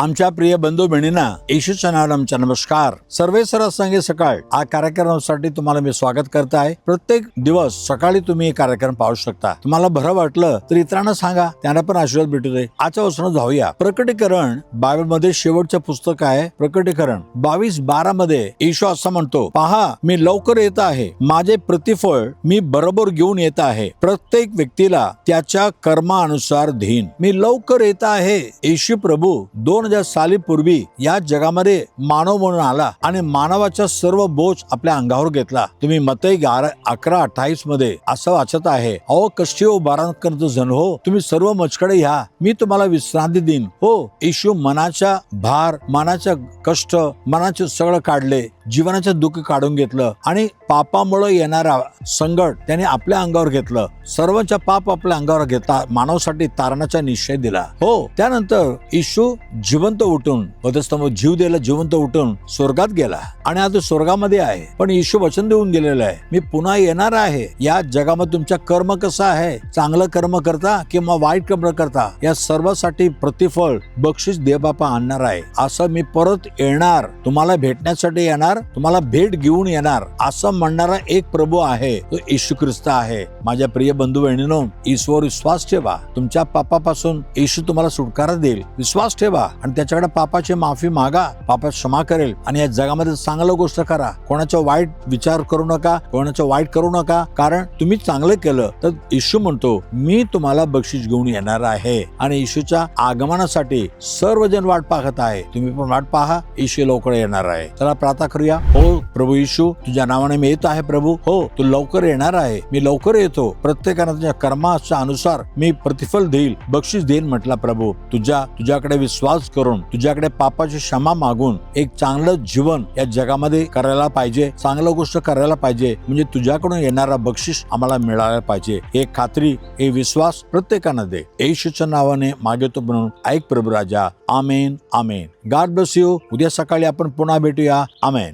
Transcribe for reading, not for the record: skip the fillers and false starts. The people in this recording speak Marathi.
आमच्या प्रिय बंधू बहिणींना येशूच्या नावाने आमचा नमस्कार. सर्वे संगे सकाळ हा कार्यक्रमासाठी तुम्हाला मी स्वागत करत आहे. प्रत्येक दिवस सकाळी तुम्ही हे कार्यक्रम पाहू शकता. तुम्हाला बरं वाटलं तर इतरांना सांगा, त्यांना पण आशीर्वाद भेटू दे. आजच्या वचनात जाऊया. प्रकटीकरण बायबल मध्ये शेवटचं पुस्तक आहे प्रकटीकरण 22:12 मध्ये येशू असं म्हणतो, पहा मी लवकर येत आहे, माझे प्रतिफळ मी बरोबर घेऊन येत आहे, प्रत्येक व्यक्तीला त्याच्या कर्मानुसार देईन. मी लवकर येत आहे. येशू प्रभू 2000 सालीपूर्वी या जगामध्ये मानव म्हणून आला आणि मानवाचा सर्व बोझ आपल्या अंगावर घेतला. तुम्ही मत्ती 11:28 मध्ये असं वाचत आहे, अहो कष्टी हो भारांकरत जण हो, तुम्ही सर्व माझ्याकडे या, मी तुम्हाला विश्रांती देईन. हो, येशू मनाचा भार, मनाचा कष्ट, मनाचे सगळं काढले, जीवनाचे दुःख काढून घेतलं आणि पापामुळे येणारा संकट त्याने आपल्या अंगावर घेतलं. सर्वांचा पाप आपल्या अंगावर घेतला, मानवासाठी तारणाचा निश्चय दिला. हो, त्यानंतर येशू जिवंत उठून वधस्तंभावर जीव दिला, जिवंत उठून स्वर्गात गेला आणि आता स्वर्गामध्ये आहे. पण येशू वचन देऊन गेलेलं आहे, मी पुन्हा येणार आहे. या जगामध्ये तुमच्या कर्म कसं आहे, चांगलं कर्म करता किंवा वाईट कर्म करता, या सर्वासाठी प्रतिफळ बक्षीस देवबापा आणणार आहे. असं मी परत येणार, तुम्हाला भेटण्यासाठी येणार, तुम्हाला भेट घेऊन येणार असं म्हणणारा एक प्रभू आहे, तो येशू ख्रिस्त आहे. माझ्या प्रिय बंधू बहिणींनो, ईश्वर विश्वास ठेवा. तुमच्या पापापासून येशू तुम्हाला सुटकारा देईल. विश्वास ठेवा आणि त्याच्याकडे पापाची माफी मागा, पापात क्षमा करेल आणि या जगामध्ये चांगलं गोष्ट करा. कोणाचा वाईट विचार करू नका, कोणाचं वाईट करू नका, कारण तुम्ही चांगलं केलं तर येशू म्हणतो, मी तुम्हाला बक्षीस घेऊन येणार आहे. आणि येशूच्या आगमनासाठी सर्वजण वाट पाहत आहे. तुम्ही पण वाट पहा, येशू लवकर येणार आहे. चला प्रार्थना करूया. हो प्रभू येशू, तुझ्या नावाने मी येत आहे प्रभू. हो, तू लवकर येणार आहे, मी लवकर येतो. प्रत्येकाने तुझ्या कर्माच्या अनुसार मी प्रतिफल देईल, बक्षीस देईन म्हटला प्रभू. तुझ्याकडे विश्वास करून, तुझ्याकडे पापाची क्षमा मागून एक चांगलं जीवन या जगामध्ये करायला पाहिजे, चांगलं गोष्ट करायला पाहिजे, म्हणजे तुझ्याकडून येणारा बक्षीस आम्हाला मिळायला पाहिजे. एक खात्री, एक विश्वास प्रत्येकानं दे. येशूच्या नावाने मागतो म्हणून ऐक प्रभू राजा. Amen, amen. God bless you. उद्या सकाळी आपण पुन्हा भेटूया. आमेन.